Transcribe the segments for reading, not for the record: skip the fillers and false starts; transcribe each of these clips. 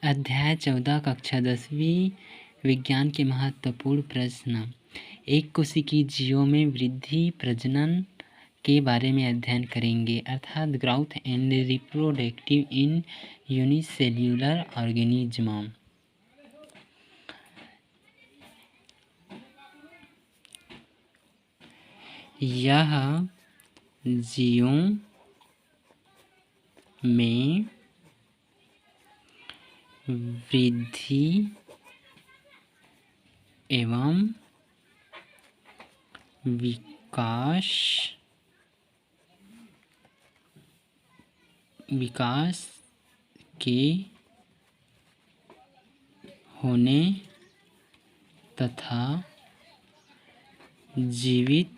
अध्याय 14 कक्षा 10वीं विज्ञान के महत्वपूर्ण प्रश्न। एक कोशिकीय जीवों में वृद्धि प्रजनन के बारे में अध्ययन करेंगे, अर्थात growth and reproductive in unicellular organism. यह जीवों में वृद्धि एवं विकास के होने तथा जीवित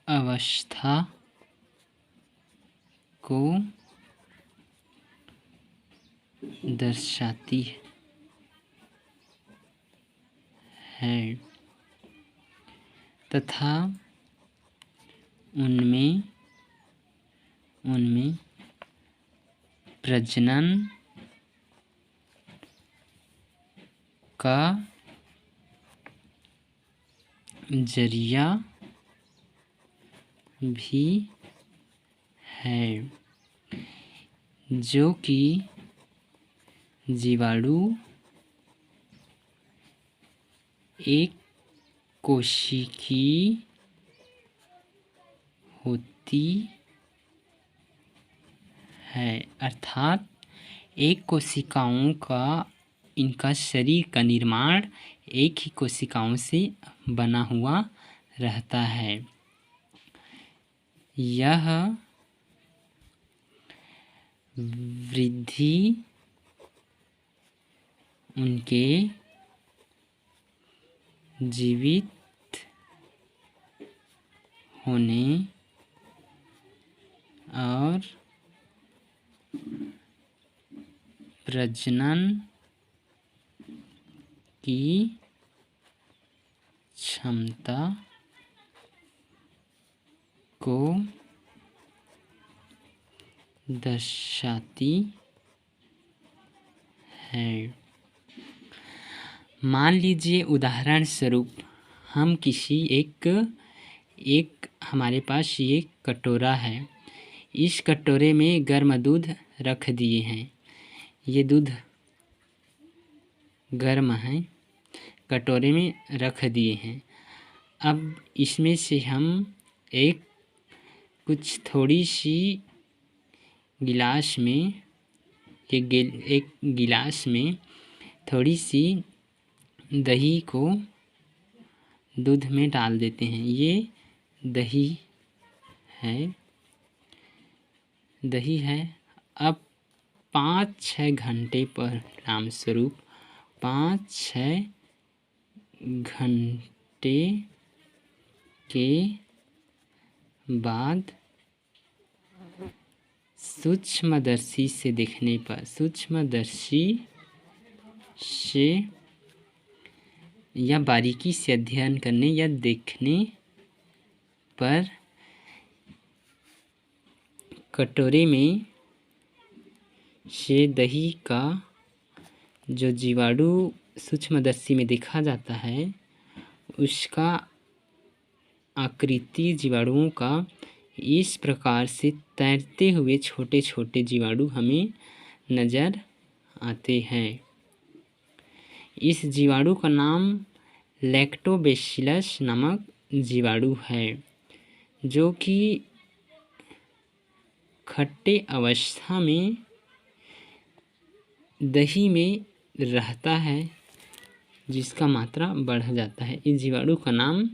अवस्था को दर्शाती है तथा उनमें प्रजनन का जरिया भी है, जो कि जीवाणु एक कोशिकीय होती है, अर्थात एक कोशिकाओं का इनका शरीर का निर्माण एक ही कोशिकाओं से बना हुआ रहता है। यह वृद्धि उनके जीवित होने और प्रजनन की क्षमता को दर्शाती है। मान लीजिए उदाहरण स्वरूप हम किसी एक हमारे पास ये कटोरा है। इस कटोरे में गर्म दूध रख दिए हैं। ये दूध गर्म है, कटोरे में रख दिए हैं। अब इसमें से हम कुछ थोड़ी सी गिलास में एक गिलास में थोड़ी सी दही को दूध में डाल देते हैं। ये दही है। अब 5-6 घंटे परिणाम स्वरूप 5-6 घंटे के बाद सूक्ष्मदर्शी से देखने पर या बारीकी से अध्ययन करने या देखने पर कटोरे में से दही का जो जीवाणु सूक्ष्मदर्शी में देखा जाता है, उसका आकृति जीवाणुओं का इस प्रकार से तैरते हुए छोटे छोटे जीवाणु हमें नज़र आते हैं। इस जीवाणु का नाम लैक्टोबैसिलस नामक जीवाणु है, जो कि खट्टे अवस्था में दही में रहता है, जिसका मात्रा बढ़ जाता है। इस जीवाणु का नाम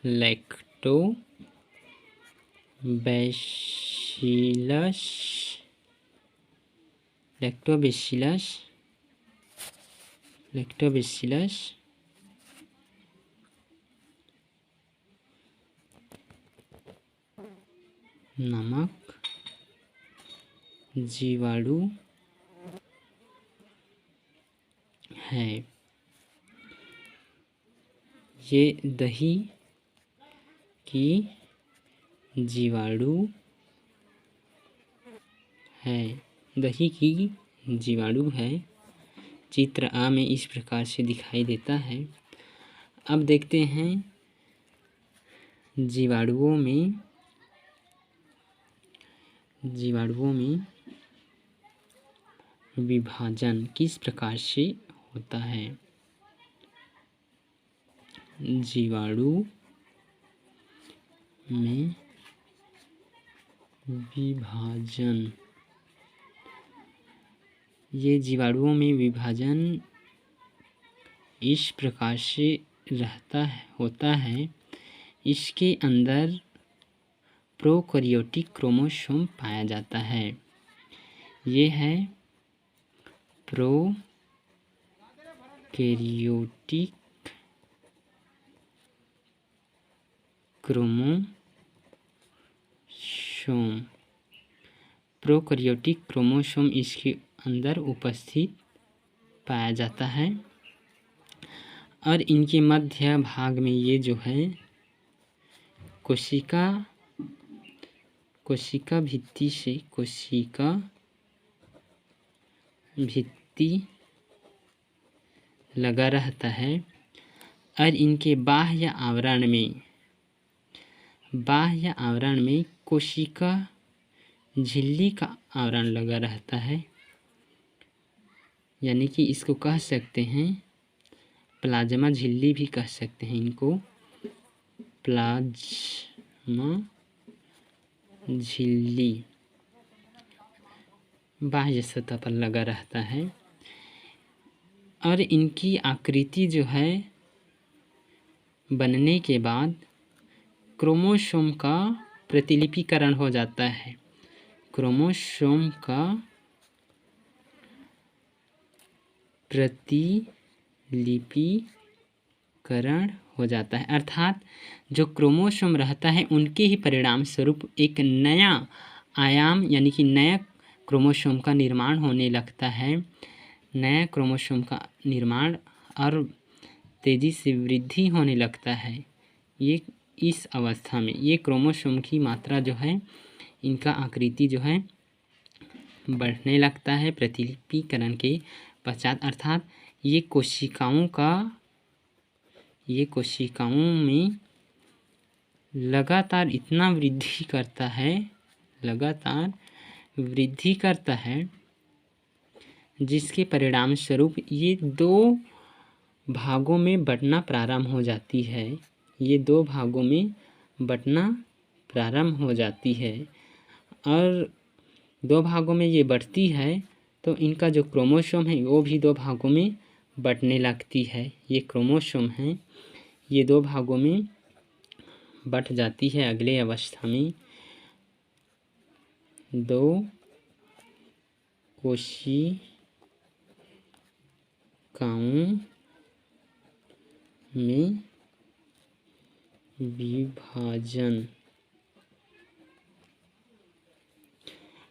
लैक्टोबैसिलस नामक जीवाणु है। ये दही की जीवाणु है। दही की जीवाणु है। चित्र आ में इस प्रकार से दिखाई देता है। अब देखते हैं जीवाणुओं में विभाजन किस प्रकार से होता है। जीवाणु में विभाजन, ये जीवाणुओं में विभाजन इस प्रकार से होता है। इसके अंदर प्रोकैरियोटिक क्रोमोसोम पाया जाता है। ये है प्रोकैरियोटिक क्रोमोसोम। प्रोकैरियोटिक क्रोमोसोम इसके अंदर उपस्थित पाया जाता है और इनके मध्य भाग में ये जो है कोशिका भित्ति लगा रहता है और इनके बाह्य आवरण में कोशिका झिल्ली का आवरण लगा रहता है। यानी कि इसको कह सकते हैं प्लाज्मा झिल्ली भी कह सकते हैं इनको। प्लाज्मा झिल्ली बाह्य सतह पर लगा रहता है और इनकी आकृति जो है बनने के बाद क्रोमोसोम का प्रतिलिपिकरण हो जाता है। क्रोमोसोम का प्रतिलिपिकरण हो जाता है, अर्थात जो क्रोमोसोम रहता है उनके ही परिणाम स्वरूप एक नया आयाम यानी कि नया क्रोमोसोम का निर्माण होने लगता है। नया क्रोमोसोम का निर्माण और तेज़ी से वृद्धि होने लगता है। ये इस अवस्था में ये क्रोमोसोम की मात्रा जो है, इनका आकृति जो है बढ़ने लगता है प्रतिलिपिकरण के पश्चात, अर्थात ये कोशिकाओं में लगातार इतना वृद्धि करता है जिसके परिणाम स्वरूप ये दो भागों में बंटना प्रारंभ हो जाती है। ये दो भागों में बंटना प्रारंभ हो जाती है और दो भागों में ये बढ़ती है तो इनका जो क्रोमोसोम है वो भी दो भागों में बंटने लगती है। ये क्रोमोसोम है, ये दो भागों में बंट जाती है। अगले अवस्था में दो कोशिकाओं में विभाजन,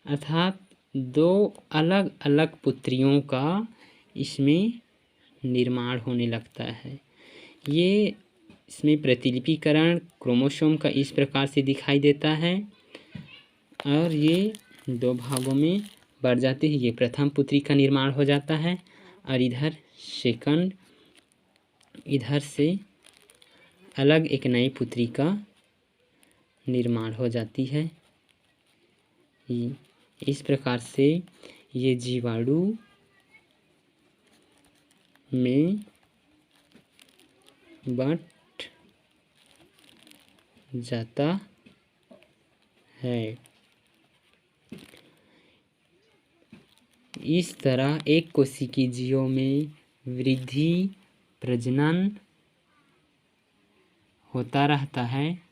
अर्थात दो अलग अलग पुत्रियों का इसमें निर्माण होने लगता है। ये इसमें प्रतिलिपिकरण क्रोमोसोम का इस प्रकार से दिखाई देता है और ये दो भागों में बढ़ जाते हैं। ये प्रथम पुत्री का निर्माण हो जाता है और इधर से अलग एक नई पुत्री का निर्माण हो जाती है। इस प्रकार से ये जीवाणु में बंट जाता है। इस तरह एक कोशिकीय जीवों में वृद्धि प्रजनन होता रहता है।